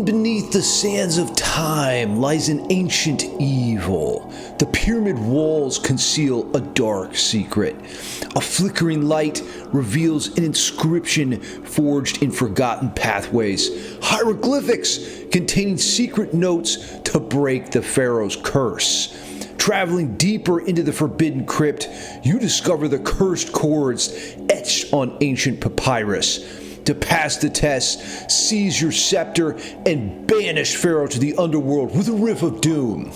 beneath the sands of time lies an ancient evil. The pyramid walls conceal a dark secret. A flickering light reveals an inscription forged in forgotten pathways. Hieroglyphics containing secret notes to break the Pharaoh's curse. Traveling deeper into the forbidden crypt, you discover the cursed chords etched on ancient papyrus. To pass the test, seize your scepter and banish Pharaoh to the underworld with a riff of doom.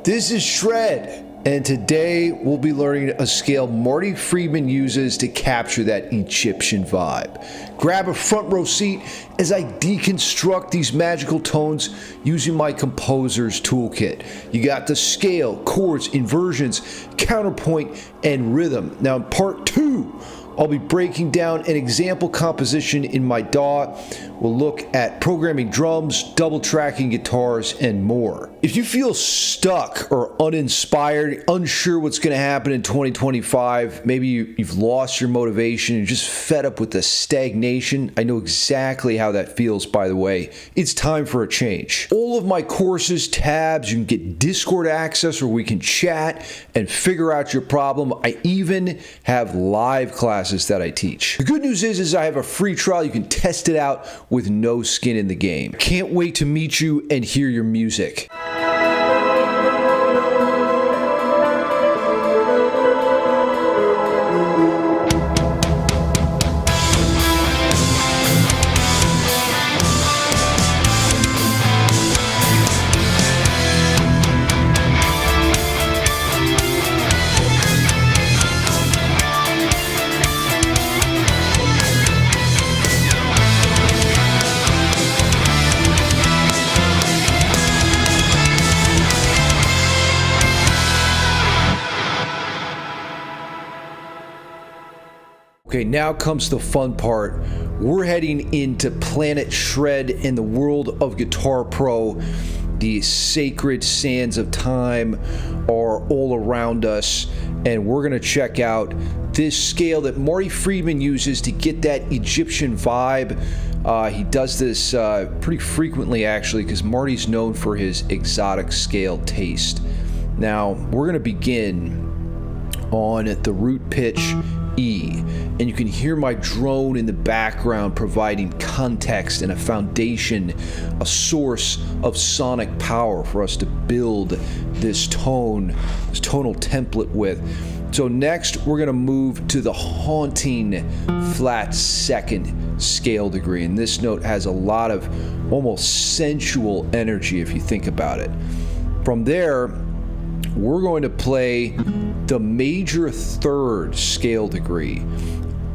This is Shred, and today we'll be learning a scale Marty Friedman uses to capture that Egyptian vibe. Grab a front row seat as I deconstruct these magical tones using my composer's toolkit. You got the scale, chords, inversions, counterpoint, and rhythm. Now in part 2, I'll be breaking down an example composition in my DAW. We'll look at programming drums, double tracking guitars, and more. If you feel stuck or uninspired, unsure what's going to happen in 2025, maybe you've lost your motivation, you're just fed up with the stagnation, I know exactly how that feels, by the way. It's time for a change. All of my courses, tabs, you can get Discord access where we can chat and figure out your problem. I even have live classes that I teach. The good news is I have a free trial. You can test it out with no skin in the game. Can't wait to meet you and hear your music. Okay, now comes the fun part. We're heading into Planet Shred in the world of Guitar Pro. The sacred sands of time are all around us, and we're going to check out this scale that Marty Friedman uses to get that Egyptian vibe. He does this pretty frequently, actually, because Marty's known for his exotic scale taste. Now, we're going to begin on the root pitch E, and you can hear my drone in the background providing context and a foundation, a source of sonic power for us to build this tone, this tonal template with. So next we're going to move to the haunting flat second scale degree, and this note has a lot of almost sensual energy if you think about it. From there, we're going to play the major third scale degree.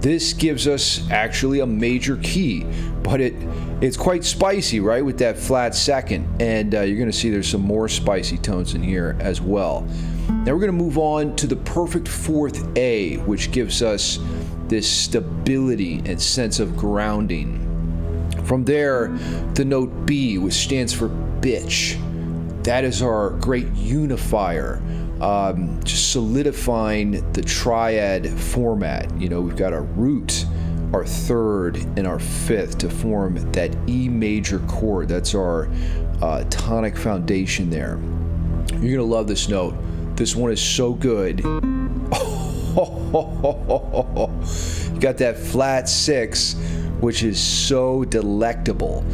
This gives us actually a major key, but it's quite spicy, right, with that flat second, and you're going to see there's some more spicy tones in here as well. Now we're going to move on to the perfect fourth A, which gives us this stability and sense of grounding. From there, the note B, which stands for bitch. That is our great unifier, just solidifying the triad format. You know, we've got our root, our third, and our fifth to form that E major chord. That's our tonic foundation there. You're gonna love this note. This one is so good. You got that flat six, which is so delectable.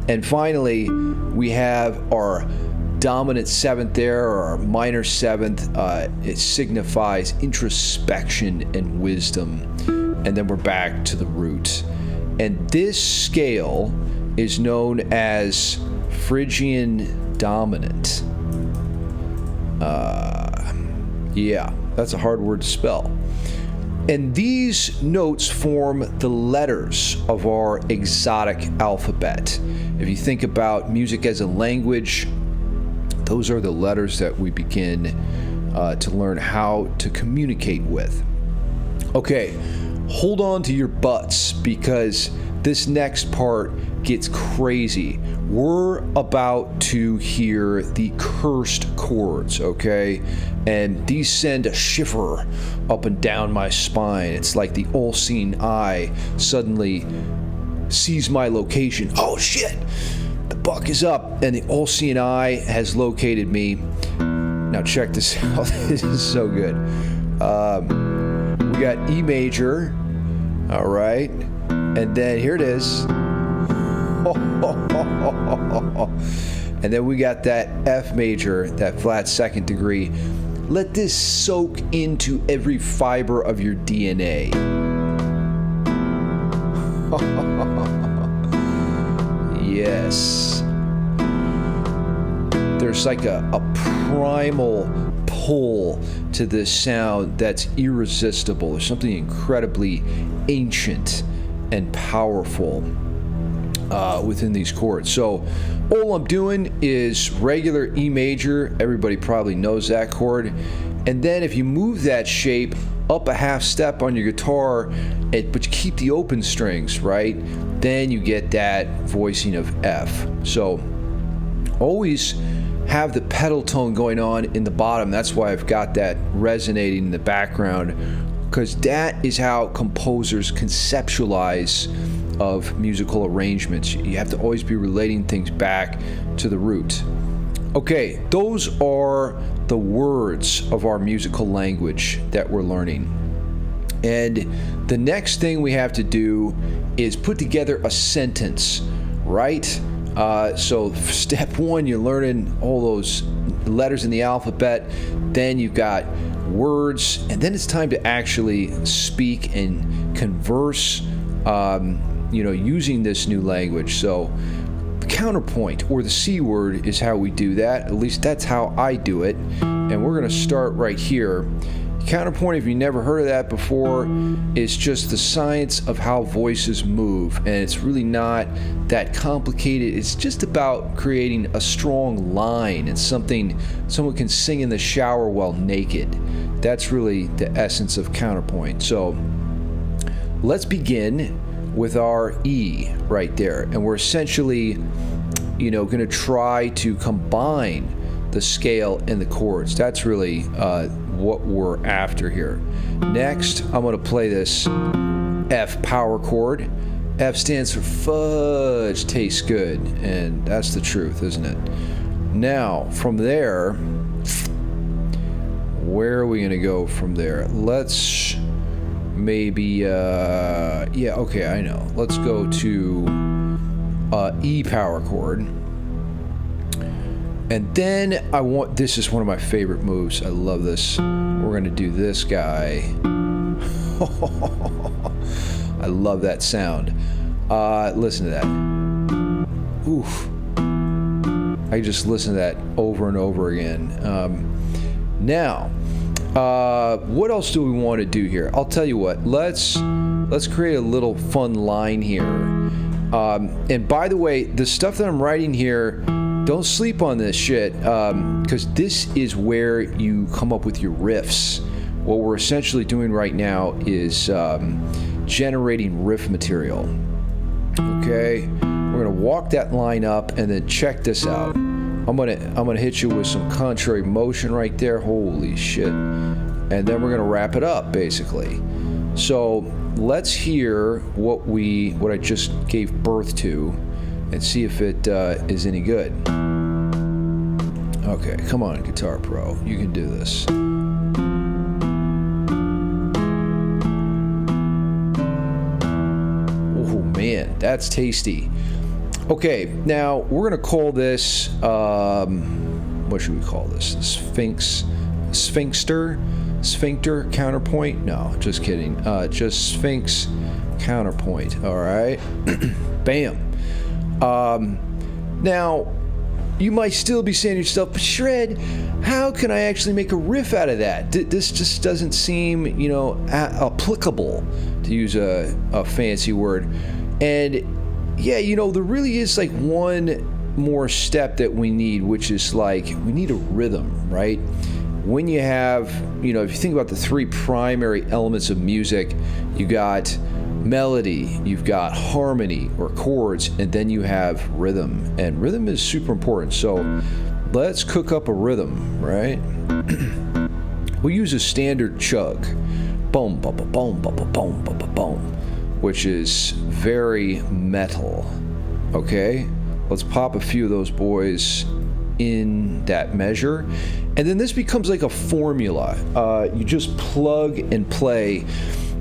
And finally, we have our dominant seventh there, or our minor seventh. It signifies introspection and wisdom. And then we're back to the root. And this scale is known as Phrygian dominant. Yeah, that's a hard word to spell. And these notes form the letters of our exotic alphabet. If you think about music as a language, those are the letters that we begin to learn how to communicate with. Okay, hold on to your butts, because this next part gets crazy. We're about to hear the cursed chords, okay? And these send a shiver up and down my spine. It's like the all-seeing eye suddenly sees my location. Oh shit! The buck is up, and the all-seeing eye has located me. Now check this out. This is so good. We got E major. All right, and then here it is. And then we got that F major, that flat second degree. Let this soak into every fiber of your DNA. Yes. There's like a primal pull to this sound that's irresistible. There's something incredibly ancient and powerful within these chords. So all I'm doing is regular E major. Everybody probably knows that chord. And then if you move that shape up a half step on your guitar, but you keep the open strings, right? Then you get that voicing of F. So always have the pedal tone going on in the bottom. That's why I've got that resonating in the background, because that is how composers conceptualize of musical arrangements. You have to always be relating things back to the root. Okay, those are the words of our musical language that we're learning. And the next thing we have to do is put together a sentence, right? So step one, you're learning all those letters in the alphabet. Then you've got words, and then it's time to actually speak and converse, using this new language. So the counterpoint, or the C word, is how we do that. At least that's how I do it. And we're going to start right here. Counterpoint, if you never heard of that before, is just the science of how voices move, and it's really not that complicated. It's just about creating a strong line and something someone can sing in the shower while naked. That's really the essence of counterpoint. So let's begin with our E right there, and we're essentially, going to try to combine the scale and the chords. That's really what we're after here. Next, I'm going to play this F power chord. F stands for fudge tastes good, and that's the truth, isn't it? Now, from there, where are we going to go from there? Let's maybe, okay, I know. Let's go to E power chord. And then this is one of my favorite moves. I love this. We're going to do this guy. I love that sound. Listen to that. Oof. I just listen to that over and over again. Now, what else do we want to do here? I'll tell you what. Let's create a little fun line here. And by the way, the stuff that I'm writing here, don't sleep on this shit, because this is where you come up with your riffs. What we're essentially doing right now is generating riff material. Okay, we're gonna walk that line up, and then check this out. I'm gonna hit you with some contrary motion right there. Holy shit! And then we're gonna wrap it up, basically. So let's hear what I just gave birth to, and see if it is any good. Okay, come on, Guitar Pro. You can do this. Oh, man, that's tasty. Okay, now we're going to call this, what should we call this? Sphincter counterpoint? No, just kidding. Just Sphinx counterpoint, all right? Bam. Now, you might still be saying to yourself, but Shred, how can I actually make a riff out of that? This just doesn't seem, applicable, to use a fancy word. And yeah, there really is like one more step that we need, which is like, we need a rhythm, right? When you have, if you think about the three primary elements of music, you got melody, you've got harmony or chords, and then you have rhythm. And rhythm is super important. So let's cook up a rhythm, right? We'll use a standard chug. Boom, boom, boom, boom, boom, boom, boom, boom. which is very metal. Okay, let's pop a few of those boys in that measure, and then this becomes like a formula. You just plug and play.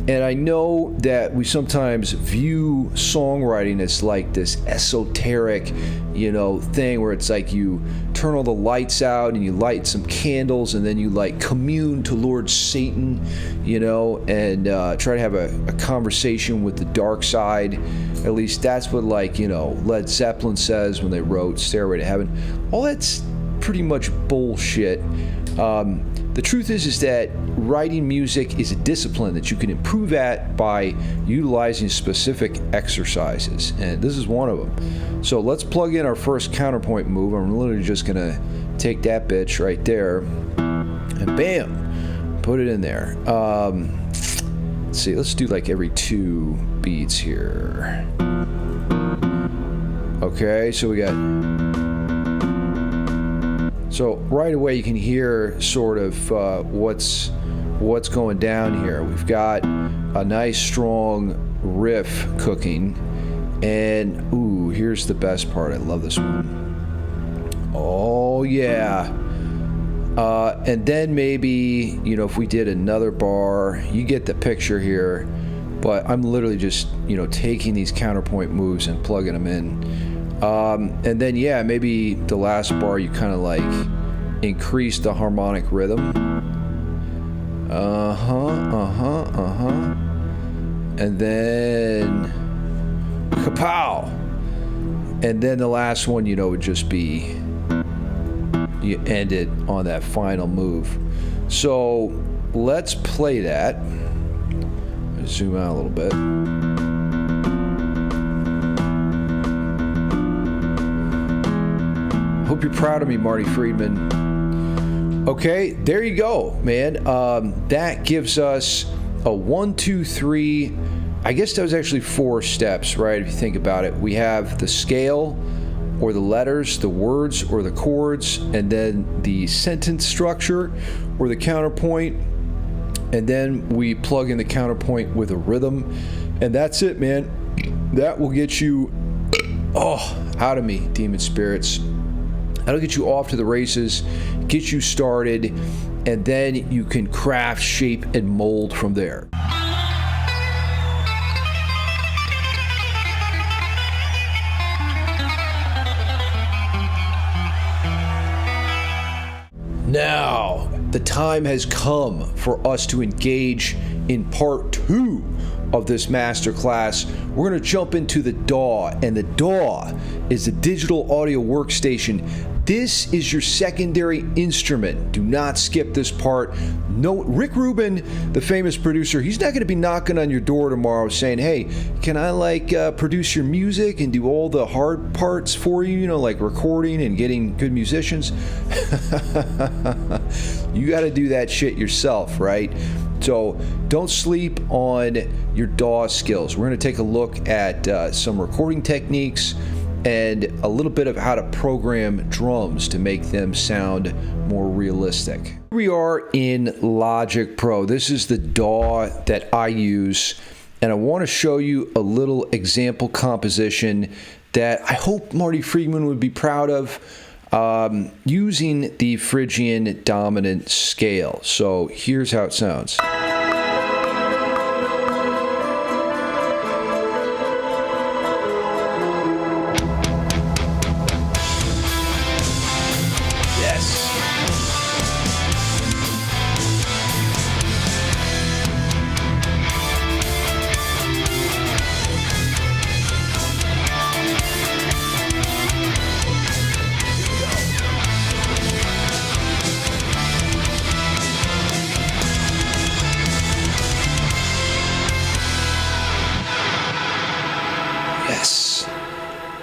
And I know that we sometimes view songwriting as like this esoteric, thing where it's like you turn all the lights out and you light some candles and then you like commune to Lord Satan, and try to have a conversation with the dark side. At least that's what Led Zeppelin says when they wrote Stairway to Heaven. All that's pretty much bullshit. The truth is that writing music is a discipline that you can improve at by utilizing specific exercises, and this is one of them. So let's plug in our first counterpoint move. I'm literally just gonna take that bitch right there and bam, put it in there. Let's see, let's do like every 2 beats here. Okay, so we got... So right away you can hear sort of what's going down here. We've got a nice strong riff cooking, and ooh, here's the best part. I love this one. Oh yeah. And then maybe, if we did another bar, you get the picture here, but I'm literally just, taking these counterpoint moves and plugging them in. And then, yeah, maybe the last bar you kind of like increase the harmonic rhythm. And then kapow! And then the last one, would just be, you end it on that final move. So let's play that. Zoom out a little bit. Hope you're proud of me, Marty Friedman. Okay, there you go, man. That gives us a 1, 2, 3. I guess that was actually 4 steps, right? If you think about it, we have the scale or the letters, the words or the chords, and then the sentence structure or the counterpoint, and then we plug in the counterpoint with a rhythm, and that's it, man. That will get you, out of me, demon spirits. That'll get you off to the races, get you started, and then you can craft, shape, and mold from there. Now, the time has come for us to engage in part 2 of this masterclass. We're going to jump into the DAW, and the DAW is the digital audio workstation. This is your secondary instrument. Do not skip this part. No, Rick Rubin, the famous producer, he's not going to be knocking on your door tomorrow saying, hey, can I produce your music and do all the hard parts for you, like recording and getting good musicians? You got to do that shit yourself, right? So don't sleep on your DAW skills. We're going to take a look at some recording techniques and a little bit of how to program drums to make them sound more realistic. Here we are in Logic Pro. This is the DAW that I use, and I want to show you a little example composition that I hope Marty Friedman would be proud of, using the Phrygian dominant scale. So here's how it sounds.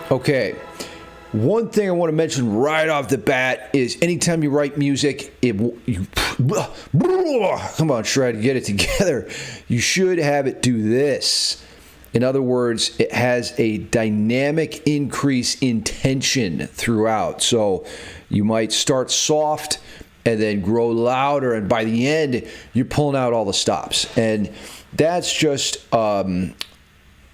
Okay, one thing I want to mention right off the bat is anytime you write music, come on, Shred, get it together. You should have it do this. In other words, it has a dynamic increase in tension throughout. So you might start soft and then grow louder, and by the end, you're pulling out all the stops. And that's just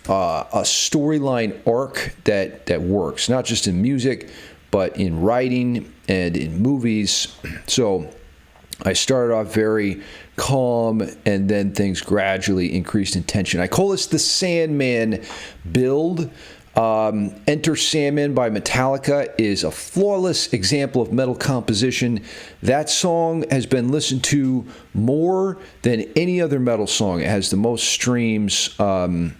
a storyline arc that works, not just in music, but in writing and in movies. So I started off very calm, and then things gradually increased in tension. I call this the Sandman build. Enter Sandman by Metallica is a flawless example of metal composition. That song has been listened to more than any other metal song. It has the most streams when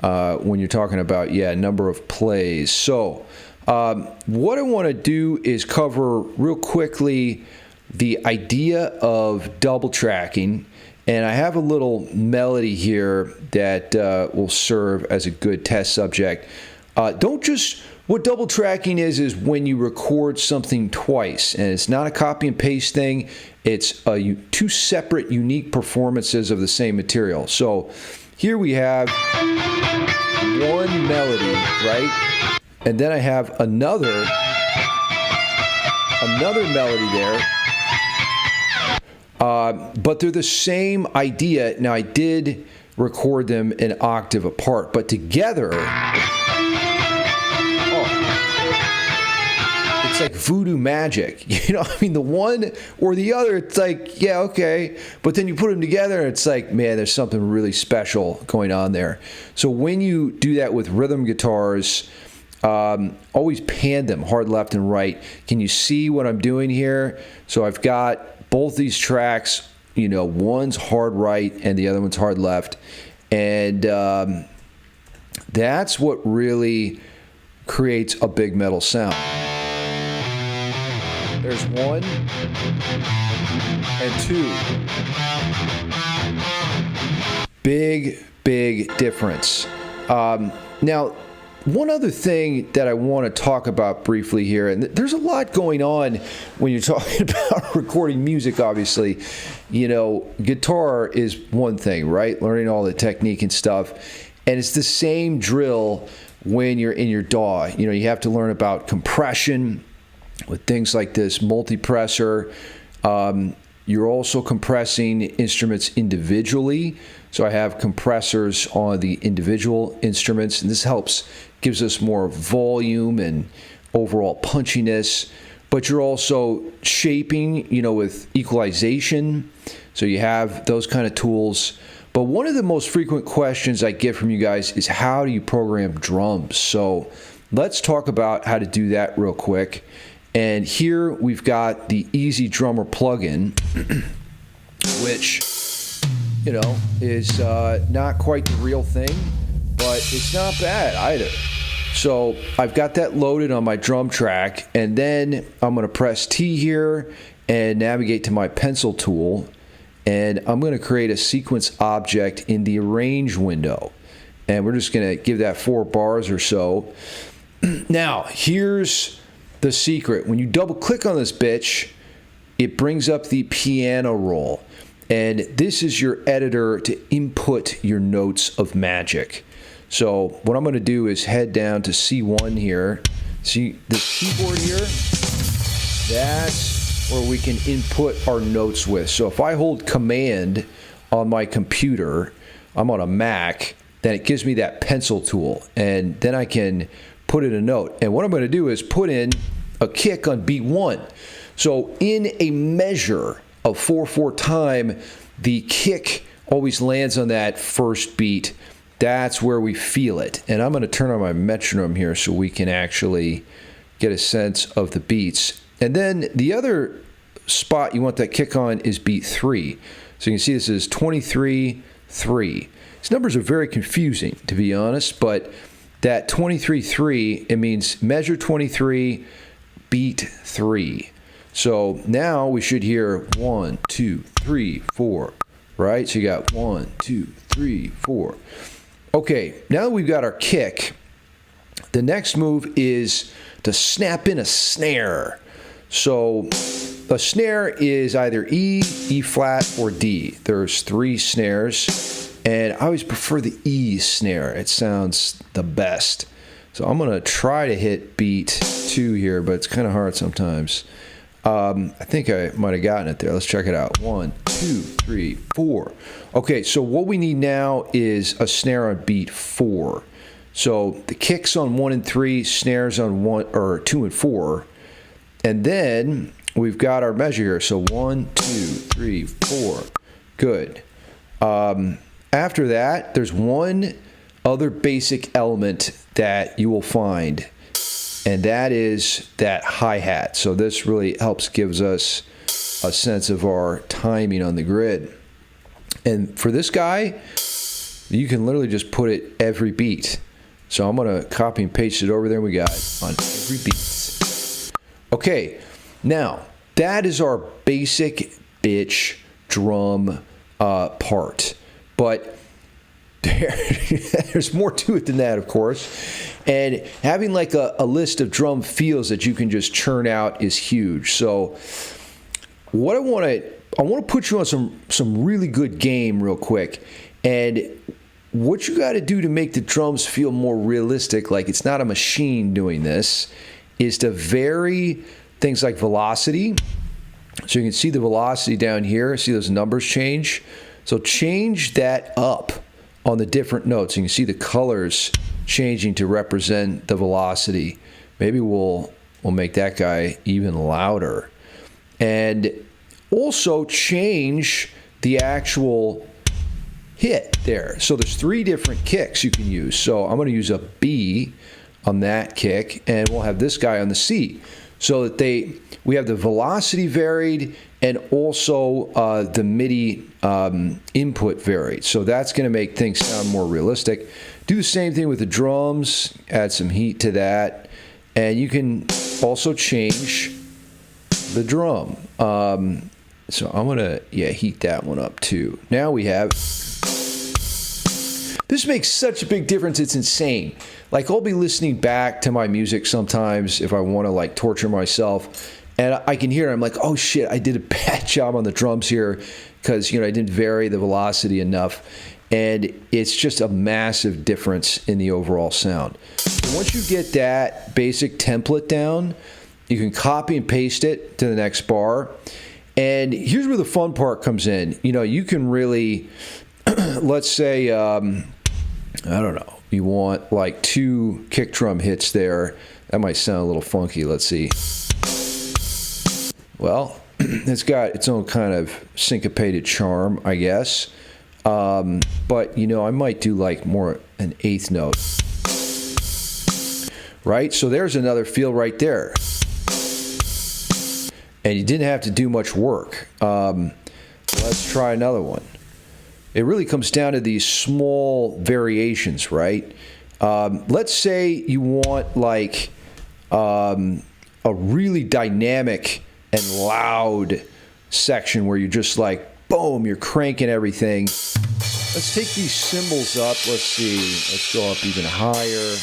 you're talking about, number of plays. So what I want to do is cover real quickly the idea of double tracking, and I have a little melody here that will serve as a good test subject. What double tracking is when you record something twice, and it's not a copy and paste thing. It's two separate, unique performances of the same material. So here we have one melody, right? And then I have another melody there. But they're the same idea. Now, I did record them an octave apart, but together, it's like voodoo magic. The one or the other, it's like, yeah, okay. But then you put them together, and it's like, man, there's something really special going on there. So when you do that with rhythm guitars, always pan them hard left and right. Can you see what I'm doing here? So I've got both these tracks, one's hard right and the other one's hard left. And that's what really creates a big metal sound. There's 1 and 2. Big difference. Now, one other thing that I want to talk about briefly here, and there's a lot going on when you're talking about recording music, obviously. Guitar is one thing, right? Learning all the technique and stuff. And it's the same drill when you're in your DAW. You have to learn about compression with things like this multipressor. You're also compressing instruments individually. So I have compressors on the individual instruments, and this gives us more volume and overall punchiness. But you're also shaping, with equalization. So you have those kind of tools. But one of the most frequent questions I get from you guys is, how do you program drums? So let's talk about how to do that real quick. And here we've got the Easy Drummer plugin, which, is not quite the real thing, but it's not bad either. So I've got that loaded on my drum track, and then I'm going to press T here and navigate to my pencil tool, and I'm going to create a sequence object in the arrange window. And we're just going to give that 4 bars or so. Now, here's the secret. When you double click on this bitch, it brings up the piano roll. And this is your editor to input your notes of magic. So what I'm going to do is head down to C1 here. See the keyboard here? That's where we can input our notes with. So if I hold Command on my computer, I'm on a Mac, then it gives me that pencil tool. And then I can put in a note. And what I'm going to do is put in a kick on beat 1. So in a measure of 4/4 time, the kick always lands on that first beat. That's where we feel it. And I'm going to turn on my metronome here so we can actually get a sense of the beats. And then the other spot you want that kick on is beat 3. So you can see this is 23-3. These numbers are very confusing, to be honest, but that 23-3, it means measure 23, beat 3. So now we should hear 1, 2, 3, 4, right? So you got 1, 2, 3, 4. Okay, now that we've got our kick, the next move is to snap in a snare. So a snare is either E, E flat, or D. There's 3 snares, and I always prefer the E snare. It sounds the best. So I'm going to try to hit beat 2 here, but it's kind of hard sometimes. I think I might have gotten it there. Let's check it out. 1, 2, 3, 4. Okay, so what we need now is a snare on beat 4. So the kicks on 1 and 3, snares on 2 and 4, and then we've got our measure here. So 1, 2, 3, 4. Good. After that, there's one other basic element that you will find, and that is that hi-hat. So this really gives us a sense of our timing on the grid. And for this guy, you can literally just put it every beat. So I'm going to copy and paste it over there, and we got it on every beat. Okay, now that is our basic bitch drum part. But there's more to it than that, of course. And having like a list of drum feels that you can just churn out is huge. So what I want to put you on some really good game real quick. And what you got to do to make the drums feel more realistic, like it's not a machine doing this, is to vary things like velocity. So you can see the velocity down here. See those numbers change? So change that up on the different notes. You can see the colors changing to represent the velocity. Maybe we'll make that guy even louder. And also change the actual hit there. So there's 3 different kicks you can use. So I'm going to use a B on that kick, and we'll have this guy on the C. So that we have the velocity varied, and also the MIDI input varied. So that's going to make things sound more realistic. Do the same thing with the drums, add some heat to that, and you can also change the drum. So I'm going to heat that one up too. Now we have, this makes such a big difference, it's insane. Like, I'll be listening back to my music sometimes if I want to like torture myself, and I can hear it. I'm like, oh shit, I did a bad job on the drums here because, I didn't vary the velocity enough. And it's just a massive difference in the overall sound. So once you get that basic template down, you can copy and paste it to the next bar. And here's where the fun part comes in. You can really, let's say, I don't know, you want like 2 kick drum hits there. That might sound a little funky. Let's see. Well, it's got its own kind of syncopated charm, I guess. But, I might do like more an 8th note. Right? So there's another feel right there. And you didn't have to do much work. Let's try another one. It really comes down to these small variations, right? Let's say you want like a really dynamic and loud section where you're just like, boom, you're cranking everything. Let's take these cymbals up. Let's see. Let's go up even higher.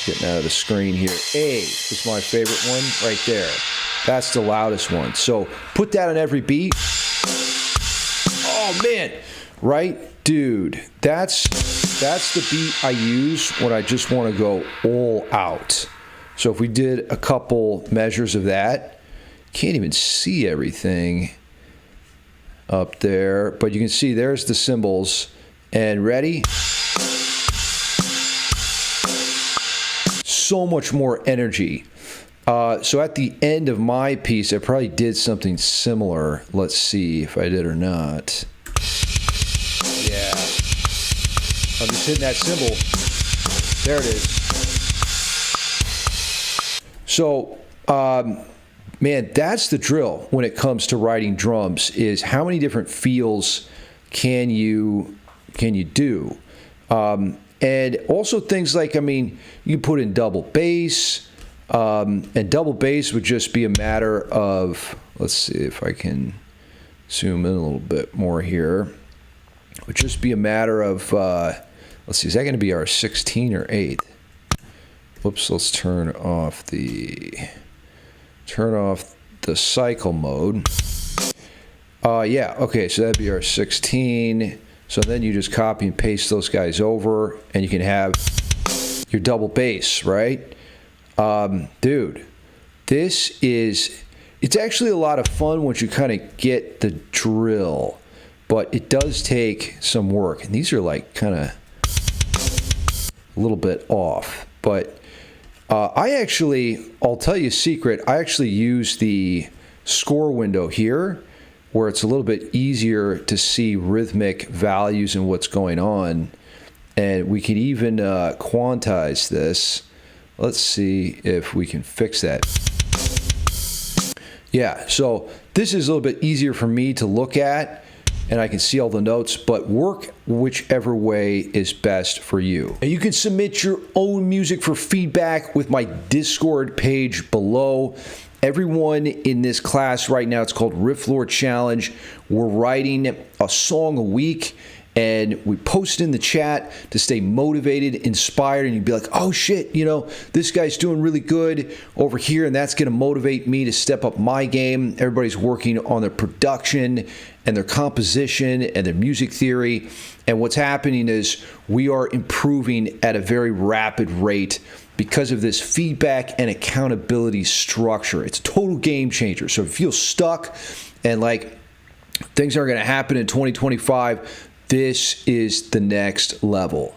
Getting out of the screen here. A is my favorite one right there. That's the loudest one. So put that on every beat. Oh, man. Right? Dude, that's the beat I use when I just want to go all out. So if we did a couple measures of that, can't even see everything up there, but you can see there's the cymbals. And ready? So much more energy. So at the end of my piece, I probably did something similar. Let's see if I did or not. Yeah. I'm just hitting that cymbal. There it is. So, man, that's the drill when it comes to writing drums, is how many different feels can you do? And also things like, you put in double bass, and double bass would just be a matter of, let's see if I can zoom in a little bit more here. It would just be a matter of, let's see, is that going to be our 16 or 8? Whoops, let's turn off the cycle mode. Yeah, okay, so that'd be our 16. So then you just copy and paste those guys over, and you can have your double bass, right? Dude, this is It's actually a lot of fun once you kind of get the drill, but it does take some work. And these are like kind of a little bit off. But I'll tell you a secret, I actually use the score window here, where it's a little bit easier to see rhythmic values and what's going on. And we can even quantize this. Let's see if we can fix that. Yeah, so this is a little bit easier for me to look at, and I can see all the notes, but work whichever way is best for you. And you can submit your own music for feedback with my Discord page below. Everyone in this class right now, it's called Riff Lore Challenge. We're writing a song a week, and we post in the chat to stay motivated, inspired, and you'd be like, oh shit, you know, this guy's doing really good over here, and that's gonna motivate me to step up my game. Everybody's working on their production and their composition and their music theory, and what's happening is we are improving at a very rapid rate because of this feedback and accountability structure. It's a total game changer. So if you feel stuck and like things aren't gonna happen in 2025, this is the next level.